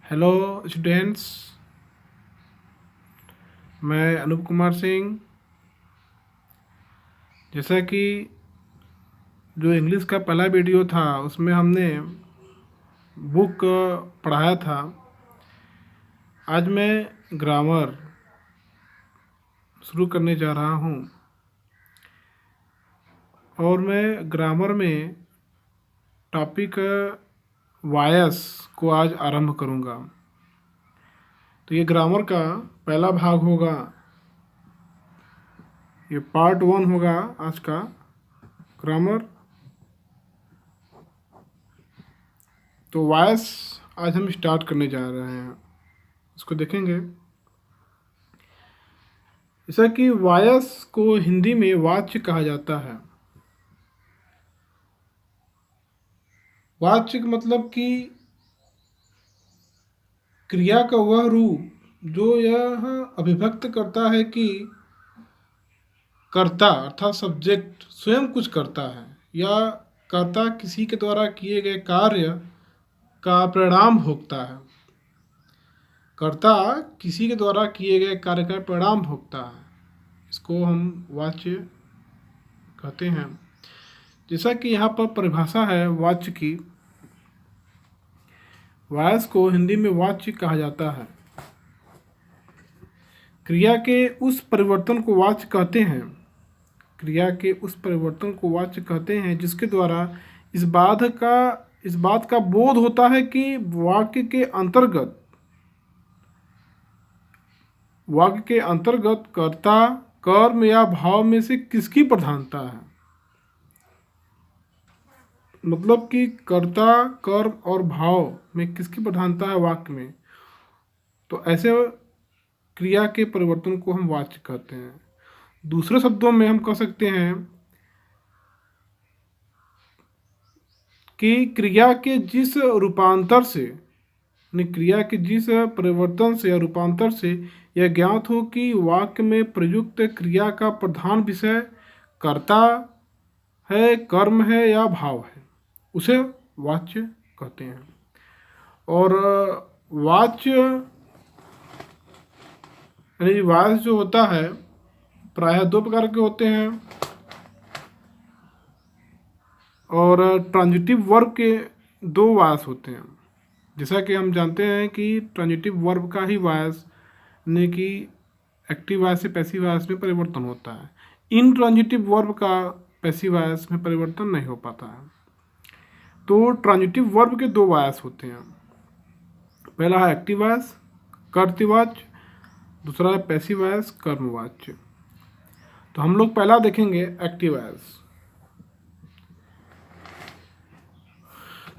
Hello students. मैं अनूप कुमार सिंह। जैसा कि जो इंग्लिश का पहला वीडियो था उसमें हमने बुक पढ़ाया था, आज मैं ग्रामर शुरू करने जा रहा हूँ और मैं ग्रामर में टॉपिक वायस को आज आरंभ करूँगा। तो ये ग्रामर का पहला भाग होगा, ये पार्ट 1 होगा आज का ग्रामर। तो वॉयस आज हम स्टार्ट करने जा रहे हैं, इसको देखेंगे। जैसा कि वॉयस को हिंदी में वाच्य कहा जाता है। वाच्य का मतलब कि क्रिया का वह रूप जो यह अभिव्यक्त करता है कि कर्ता अर्थात सब्जेक्ट स्वयं कुछ करता है या कर्ता किसी के द्वारा किए गए कार्य का परिणाम भोगता है। कर्ता किसी के द्वारा किए गए कार्य का परिणाम भोगता है, इसको हम वाच्य कहते हैं। जैसा कि यहाँ पर परिभाषा है वाच्य की, वॉयस को हिंदी में वाच्य कहा जाता है। क्रिया के उस परिवर्तन को वाच्य कहते हैं, क्रिया के उस परिवर्तन को वाच्य कहते हैं जिसके द्वारा इस बात का बोध होता है कि वाक्य के अंतर्गत कर्ता, कर्म या भाव में से किसकी प्रधानता है। मतलब कि कर्ता, कर्म और भाव में किसकी प्रधानता है वाक्य में, तो ऐसे क्रिया के परिवर्तन को हम वाच्य कहते हैं। दूसरे शब्दों में हम कह सकते हैं कि क्रिया के जिस रूपांतर से, क्रिया के जिस परिवर्तन से या रूपांतर से यह ज्ञात हो कि वाक्य में प्रयुक्त क्रिया का प्रधान विषय कर्ता है, कर्म है या भाव है, उसे वाच्य कहते हैं। और वाच्य यानी वाच्य जो होता है प्रायः दो प्रकार के होते हैं, और ट्रांजिटिव वर्ब के दो वायस होते हैं। जैसा कि हम जानते हैं कि ट्रांजिटिव वर्ब का ही वायस यानी कि एक्टिव वायस से पैसिव वायस में परिवर्तन होता है। इन ट्रांजिटिव वर्ब का पैसिव वायस में परिवर्तन नहीं हो पाता है। तो ट्रांजिटिव वर्ब के दो वायस होते हैं, पहला है एक्टिव वायस कर्तृवाच्य, दूसरा है पैसिव वायस कर्मवाच्य। तो हम लोग पहला देखेंगे एक्टिव वायस।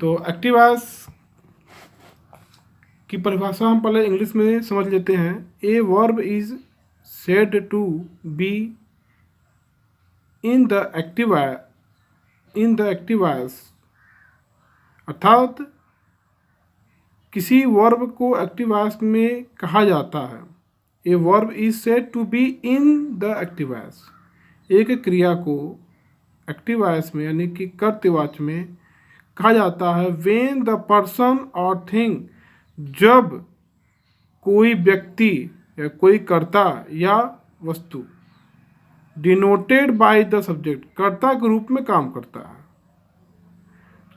तो एक्टिव वॉइस की परिभाषा हम पहले इंग्लिश में समझ लेते हैं। A verb is said to be in the active voice, अर्थात किसी वर्ब को एक्टिव वॉइस में कहा जाता है। A verb is said to be in the active voice, एक क्रिया को एक्टिव वॉइस में यानी कि कर्तृवाच्य में कहा जाता है व्हेन द पर्सन और थिंग, जब कोई व्यक्ति या कोई कर्ता या वस्तु डिनोटेड बाय द सब्जेक्ट, कर्ता के रूप में काम करता है।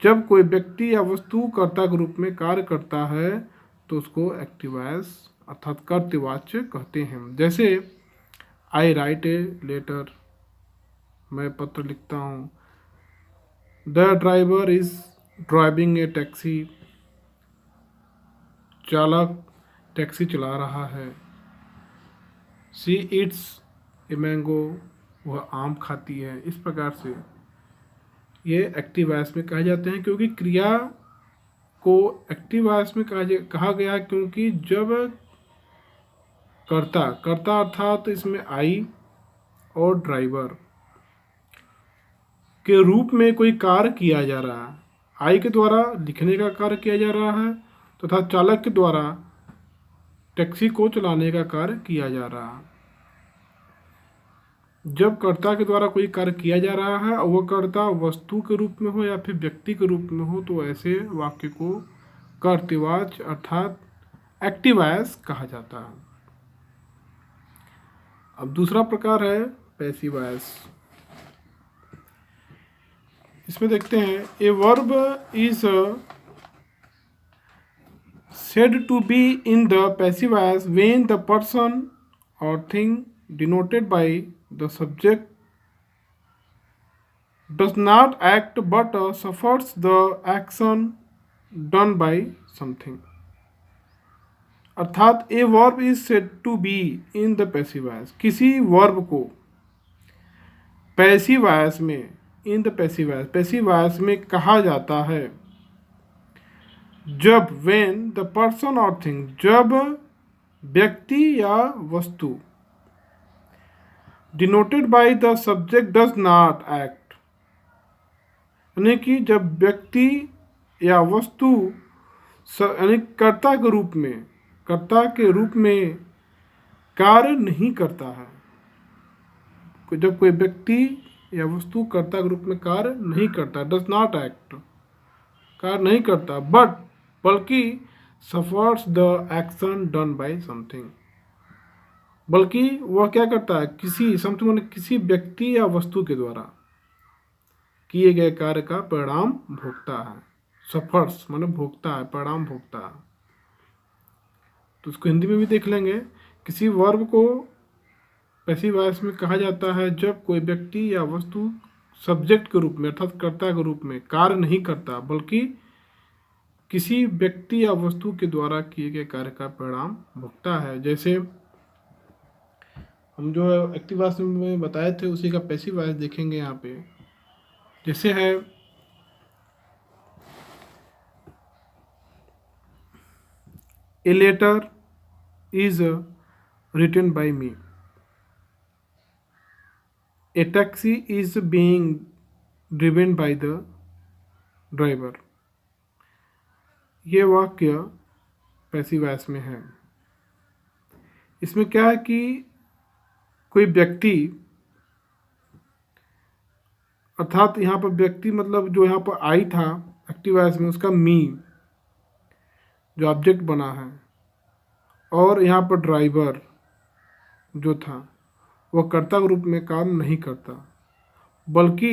जब कोई व्यक्ति या वस्तु कर्ता के रूप में कार्य करता है तो उसको एक्टिव वॉइस अर्थात कर्तृवाच्य कहते हैं। जैसे आई राइट ए लेटर, मैं पत्र लिखता हूँ। The driver is driving A taxi, चालक टैक्सी चला रहा है। शी ईट्स ए मैंगो, वह आम खाती है। इस प्रकार से ये एक्टिव वॉइस में कहे जाते हैं, क्योंकि क्रिया को एक्टिव वॉइस में कहा गया क्योंकि जब कर्ता अर्थात इसमें आई और ड्राइवर के रूप में कोई कार्य किया जा रहा है। आई के द्वारा लिखने का कार्य किया जा रहा है तथा चालक के द्वारा टैक्सी को चलाने का कार्य किया जा रहा है। जब कर्ता के द्वारा कोई कार्य किया जा रहा है और वह कर्ता वस्तु के रूप में हो या फिर व्यक्ति के रूप में हो, तो ऐसे वाक्य को कर्तृवाच्य अर्थात एक्टिव वॉइस कहा जाता है। अब दूसरा प्रकार है पैसिव वॉइस। इसमें देखते हैं a verb is said to be in the passive voice when the person or thing denoted by the subject does not act but suffers the action done by something। अर्थात a verb is said to be in the passive voice, किसी verb को passive voice में, in the passive voice में कहा जाता है जब when the person और थिंग, जब व्यक्ति या वस्तु denoted by the subject does not act, यानी कि जब व्यक्ति या वस्तु यानी कर्ता के रूप में कार्य नहीं करता है। जब कोई व्यक्ति या वस्तु कर्ता के रूप में कार्य नहीं करता, डज नॉट एक्ट, कार्य नहीं करता, बल्कि suffers the action done by something, बल्कि वह क्या करता है, किसी समथिंग किसी व्यक्ति या वस्तु के द्वारा किए गए कार्य का परिणाम भोगता है। सफर्स माने भोगता है, परिणाम भोगता है। तो उसको हिंदी में भी देख लेंगे। किसी वर्ब को पैसिव वॉइस में कहा जाता है जब कोई व्यक्ति या वस्तु सब्जेक्ट के रूप में अर्थात कर्ता के रूप में कार्य नहीं करता, बल्कि किसी व्यक्ति या वस्तु के द्वारा किए गए कार्य का परिणाम भोगता है। जैसे हम जो एक्टिव वॉइस में बताए थे उसी का पैसिव वॉइस देखेंगे यहाँ पे। जैसे है a letter is written by me, a taxi is being driven by the driver. ये वाक्य पैसिव वॉइस में है। इसमें क्या है कि कोई व्यक्ति, अर्थात यहाँ पर व्यक्ति मतलब जो यहाँ पर आई था एक्टिव वॉइस में, उसका मी जो ऑब्जेक्ट बना है, और यहाँ पर ड्राइवर जो था वह कर्ता के रूप में काम नहीं करता, बल्कि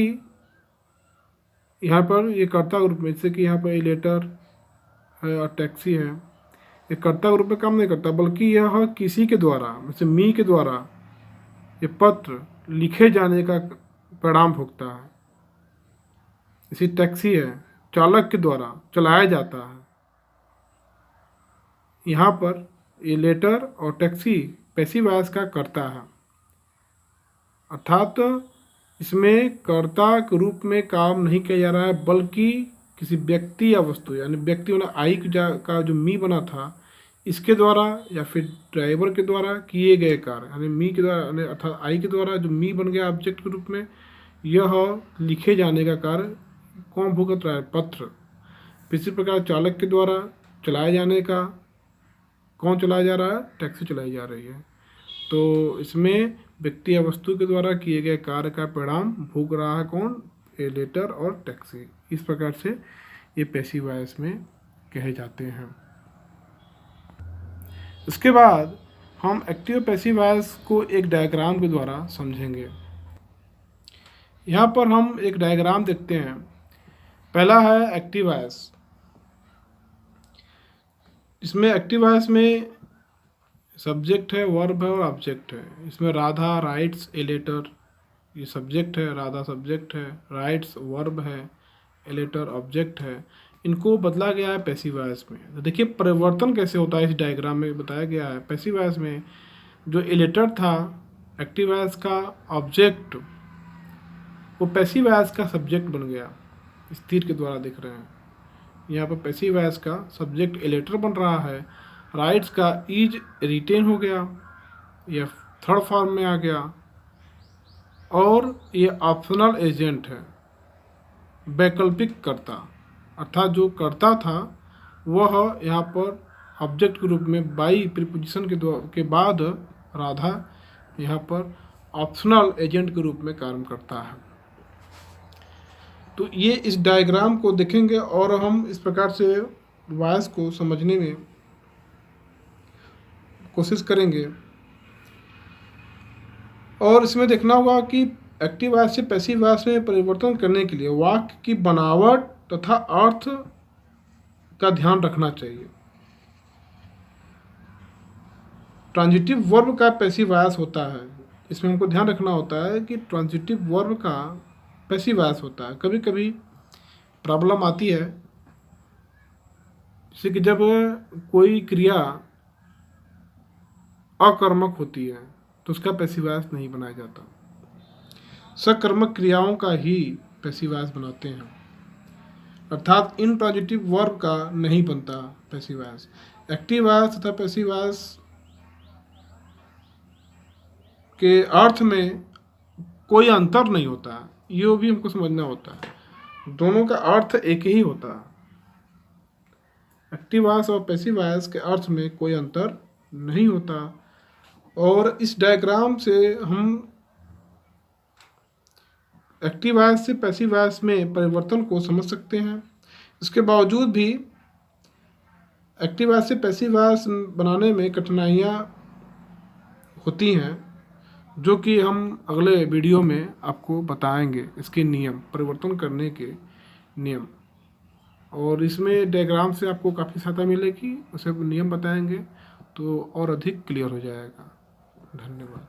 यहाँ पर ये कर्ता के रूप में, जैसे कि यहाँ पर ए लेटर है और टैक्सी है, ये कर्ता के रूप में काम नहीं करता, बल्कि यह किसी के द्वारा, जैसे मी के द्वारा ये पत्र लिखे जाने का परिणाम भोगता है। इसी टैक्सी है, चालक के द्वारा चलाया जाता है। यहाँ पर ये लेटर और टैक्सी पैसिव वॉइस का कर्ता है, अर्थात इसमें कर्ता के रूप में काम नहीं किया जा रहा है, बल्कि किसी व्यक्ति या वस्तु, यानी व्यक्ति होना आई का जो मी बना था इसके द्वारा या फिर ड्राइवर के द्वारा किए गए कार्य, यानी मी के द्वारा, यानी अर्थात आई के द्वारा जो मी बन गया ऑब्जेक्ट के रूप में, यह लिखे जाने का कार्य कौन भुगत रहा है, पत्र। इसी प्रकार चालक के द्वारा चलाए जाने का कौन चलाया जा रहा है, टैक्सी चलाई जा रही है। तो इसमें व्यक्ति या वस्तु के द्वारा किए गए कार्य का परिणाम भोग रहा है कौन, ए लेटर और टैक्सी। इस प्रकार से ये पैसिव वॉइस में कहे जाते हैं। इसके बाद हम एक्टिव पैसिव वॉइस को एक डायग्राम के द्वारा समझेंगे। यहाँ पर हम एक डायग्राम देखते हैं। पहला है एक्टिव वॉइस। इसमें एक्टिव वॉइस में सब्जेक्ट है, वर्ब है और ऑब्जेक्ट है। इसमें राधा राइट्स ए लेटर, ये सब्जेक्ट है, राधा सब्जेक्ट है, राइट्स वर्ब है, ए लेटर ऑब्जेक्ट है। इनको बदला गया है पैसिव वॉइस में। तो देखिए परिवर्तन कैसे होता है, इस डायग्राम में बताया गया है। पैसिव वॉइस में जो ए लेटर था एक्टिव वॉइस का ऑब्जेक्ट, वो पैसिव वॉइस का सब्जेक्ट बन गया। इस तीर के द्वारा दिख रहे हैं यहाँ पर पैसिव वॉइस का सब्जेक्ट ए लेटर बन रहा है, राइट्स का इज रिटेन हो गया, यह थर्ड फॉर्म में आ गया, और ये ऑप्शनल एजेंट है, वैकल्पिक कर्ता, अर्थात जो कर्ता था वह यहाँ पर ऑब्जेक्ट के रूप में बाई प्रीपोजिशन के बाद राधा यहाँ पर ऑप्शनल एजेंट के रूप में कार्य करता है। तो ये इस डायग्राम को देखेंगे और हम इस प्रकार से वॉइस को समझने में कोशिश करेंगे। और इसमें देखना होगा कि एक्टिव वॉइस से पैसिव वॉइस में परिवर्तन करने के लिए वाक्य की बनावट तथा अर्थ का ध्यान रखना चाहिए। ट्रांजिटिव वर्ब का पैसिव वॉइस होता है, इसमें हमको ध्यान रखना होता है कि ट्रांजिटिव वर्ब का पैसिव वॉइस होता है। कभी कभी प्रॉब्लम आती है, जैसे कि जब कोई क्रिया अकर्मक होती है तो उसका पैसिव वॉइस नहीं बनाया जाता, सकर्मक क्रियाओं का ही पैसिव वॉइस बनाते हैं, अर्थात इंट्रांजिटिव वर्ब का नहीं बनता पैसिव वॉइस। एक्टिव वॉइस तथा पैसिव वॉइस के अर्थ में कोई अंतर नहीं होता, ये भी हमको समझना होता है, दोनों का अर्थ एक ही होता है। एक्टिव वॉइस और पैसिव वॉइस के अर्थ में कोई अंतर नहीं होता। और इस डायग्राम से हम एक्टिव वॉइस से पैसिव वॉइस में परिवर्तन को समझ सकते हैं। इसके बावजूद भी एक्टिव वॉइस से पैसिव वॉइस बनाने में कठिनाइयाँ होती हैं, जो कि हम अगले वीडियो में आपको बताएंगे, इसके नियम, परिवर्तन करने के नियम। और इसमें डायग्राम से आपको काफ़ी सहायता मिलेगी, उसे नियम बताएंगे तो और अधिक क्लियर हो जाएगा। धन्यवाद।